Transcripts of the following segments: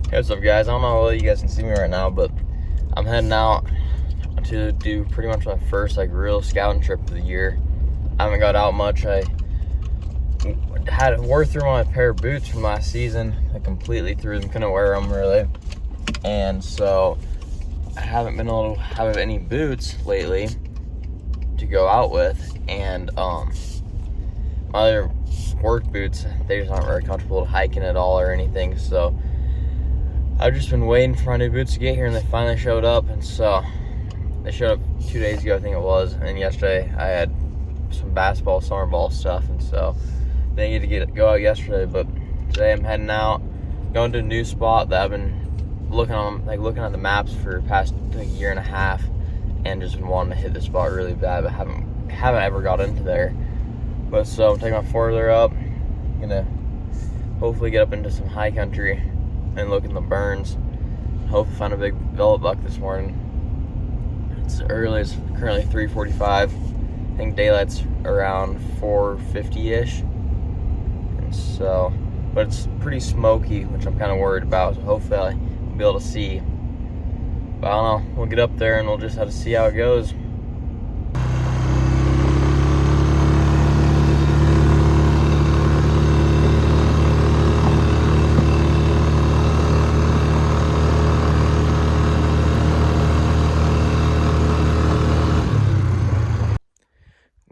Hey, what's up, guys? I don't know how well you guys can see me right now, but I'm heading out to do pretty much my first real scouting trip of the year. I haven't got out much. I wore through my pair of boots from last season. I completely threw them, couldn't wear them really, and so I haven't been able to have any boots lately to go out with. And my other work boots, they just aren't very comfortable hiking at all or anything. So I've just been waiting for my new boots to get here, and they finally showed up. And so they showed up 2 days ago, I think it was. And yesterday I had some basketball, summer ball stuff, and so they need to go out yesterday. But today I'm heading out, going to a new spot that I've been looking at the maps for the past year and a half, and just been wanting to hit this spot really bad, but haven't ever got into there. But so I'm taking my four-wheeler up, gonna hopefully get up into some high country and look in the burns. Hopefully find a big velvet buck this morning. It's early, it's currently 3:45. I think daylight's around 4:50-ish. And so, but it's pretty smoky, which I'm kind of worried about. So hopefully I'll be able to see. But I don't know, we'll get up there and we'll just have to see how it goes.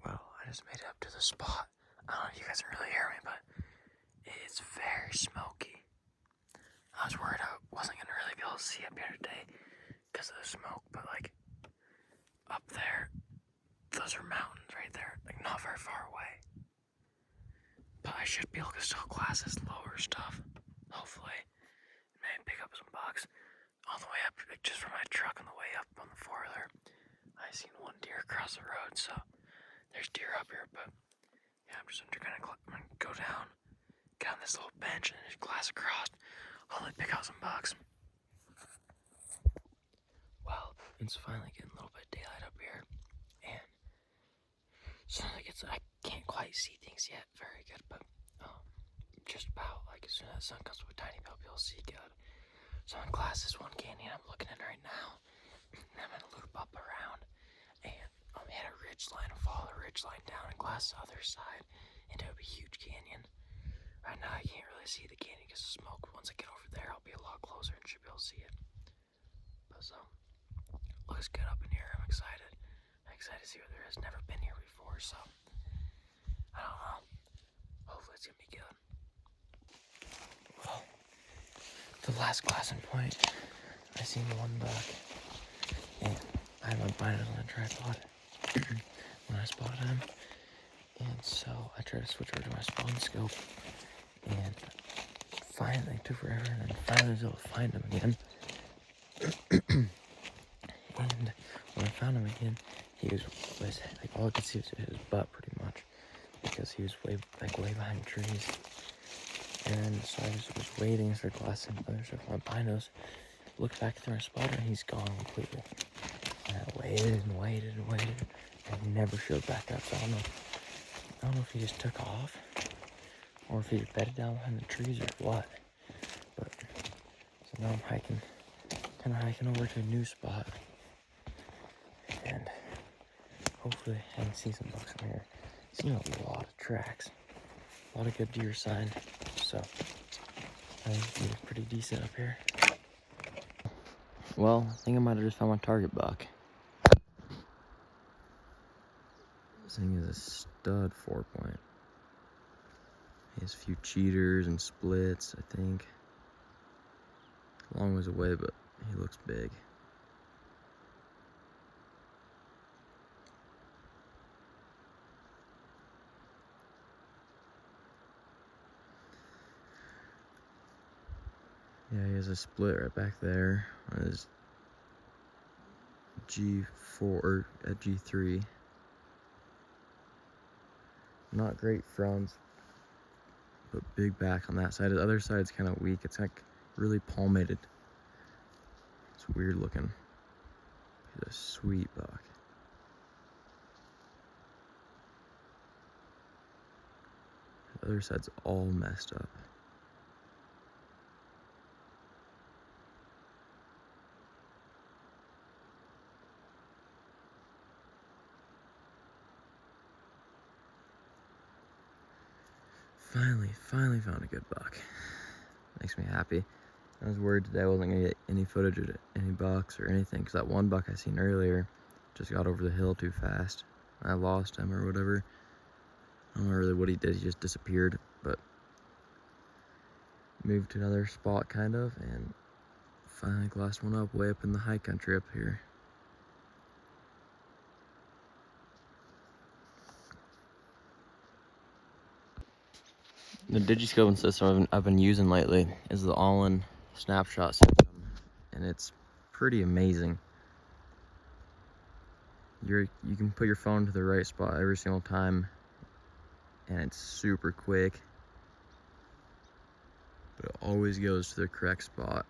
I just made it up to the spot. I don't know if you guys can really hear me, but it's very smoky. I was worried I wasn't gonna really be able to see up here today because of the smoke, but up there, those are mountains right there, not very far away. But I should be able to still glass this lower stuff, hopefully. Maybe pick up some bucks. On the way up, just from my truck on the way up on the four-wheeler, I seen one deer across the road, so there's deer up here, but yeah, I'm just gonna go down, get on this little bench, and just glass across. Hopefully pick out some bucks. Well, it's finally getting a little bit of daylight up here, and so I can't quite see things yet very good, but just about as soon as the sun comes up a tiny bit, you'll see good. So I'm gonna glass this one canyon I'm looking at right now, and I'm gonna loop up around, and I'm gonna hit a ridge line and follow the ridge line down and glass the other side into a huge canyon. Right now I can't really see the canyon because of smoke. Once I get over there, I'll be a lot closer and should be able to see it. But so, looks good up in here. I'm excited. I'm excited to see what there is. Never been here before, so I don't know. Hopefully it's gonna be good. Well, the last glassing point, I seen one buck, and I had my binder on the tripod when I spotted him, and so I tried to switch over to my spawn scope, and finally it took forever, and then finally I was able to find him again. And when I found him again, he was all I could see was his butt pretty much, because he was way behind trees. And so I just was waiting, started glassing other stuff with my binos, looked back through my spotter, and he's gone completely. And I waited and waited and waited, and he never showed back up. So I don't know if he just took off, or if he bedded down behind the trees or what. But so now I'm kind of hiking over to a new spot, and hopefully I can see some bucks from here. Seen a lot of tracks, a lot of good deer sign, so I think it's pretty decent up here. Well, I think I might have just found my target buck. This thing is a stud 4-point. He has a few cheaters and splits, I think. A long ways away, but he looks big. Yeah, he has a split right back there on his G4 at G3. Not great fronts, but big back on that side. The other side's kind of weak. It's really palmated. It's weird looking. He's a sweet buck. The other side's all messed up. Finally found a good buck. Makes me happy. I was worried today I wasn't gonna get any footage of any bucks or anything, because that one buck I seen earlier just got over the hill too fast. I lost him or whatever. I don't know really what he did. He just disappeared, but moved to another spot kind of, and finally glassed one up way up in the high country up here. The digiscoping system I've been using lately is the all-in snapshot system, and it's pretty amazing. You can put your phone to the right spot every single time, and it's super quick, but it always goes to the correct spot.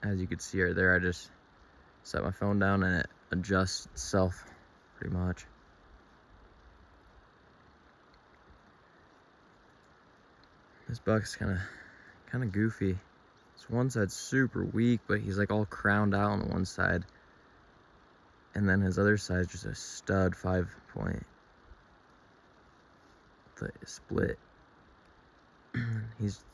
As you can see right there, I just set my phone down and it adjusts itself pretty much. This buck's kind of goofy. This one side's super weak, but he's like all crowned out on the one side, and then his other side's just a stud 5-point split. He's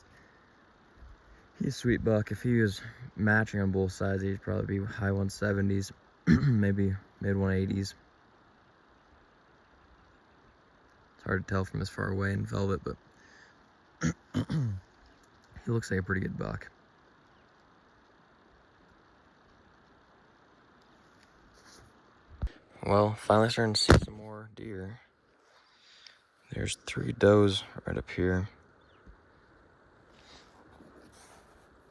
a sweet buck. If he was matching on both sides, he'd probably be high 170s, maybe mid 180s. It's hard to tell from this far away in velvet, but he looks like a pretty good buck. Well, finally starting to see some more deer. There's 3 does right up here.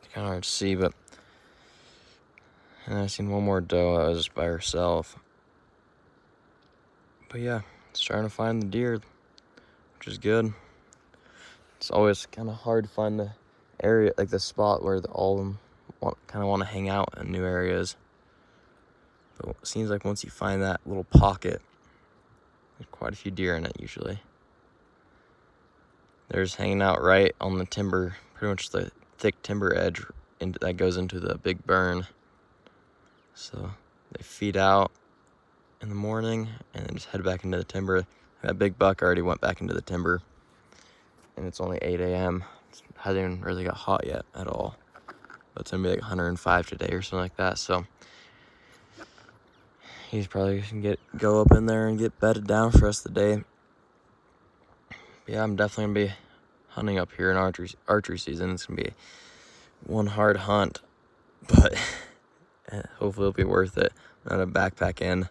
It's kind of hard to see, but and I seen one more doe that was just by herself. But yeah, it's trying to find the deer, which is good. It's always kind of hard to find the area, like the spot where all of them kind of want to hang out in new areas. But it seems like once you find that little pocket, there's quite a few deer in it usually. They're just hanging out right on the timber, pretty much the thick timber edge that goes into the big burn. So they feed out in the morning and then just head back into the timber. That big buck already went back into the timber, and it's only 8 a.m. It hasn't even really got hot yet at all. But it's gonna be like 105 today or something like that. So he's probably gonna go up in there and get bedded down for the rest of the day. But yeah, I'm definitely gonna be hunting up here in archery season. It's gonna be one hard hunt, but hopefully it'll be worth it. I'm gonna backpack in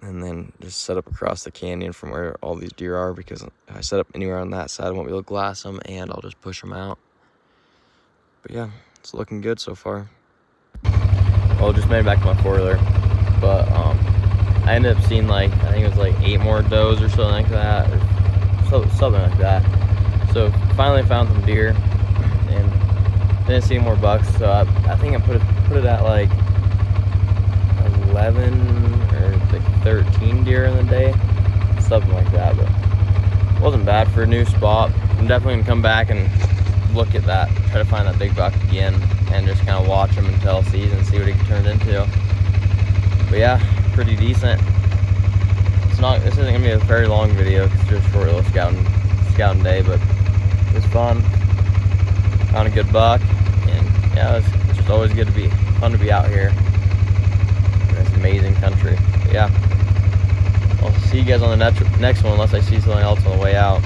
and then just set up across the canyon from where all these deer are, because if I set up anywhere on that side, I won't be able to glass them, and I'll just push them out. But yeah, it's looking good so far. Well, I just made it back to my 4-wheeler, but I ended up seeing I think it was like 8 more does or something like that, or something like that. So finally found some deer, and didn't see any more bucks. So I think I put it at like 11 or like 13 deer in the day, something like that. But it wasn't bad for a new spot. I'm definitely gonna come back and look at that, try to find that big buck again, and just kind of watch him until season, see what he turned into. But yeah, pretty decent. This isn't gonna be a very long video because it's just a short little scouting day, but it was fun. Found a good buck, and yeah, it's just always fun to be out here. It's amazing country. But yeah, I'll see you guys on the next one, unless I see something else on the way out.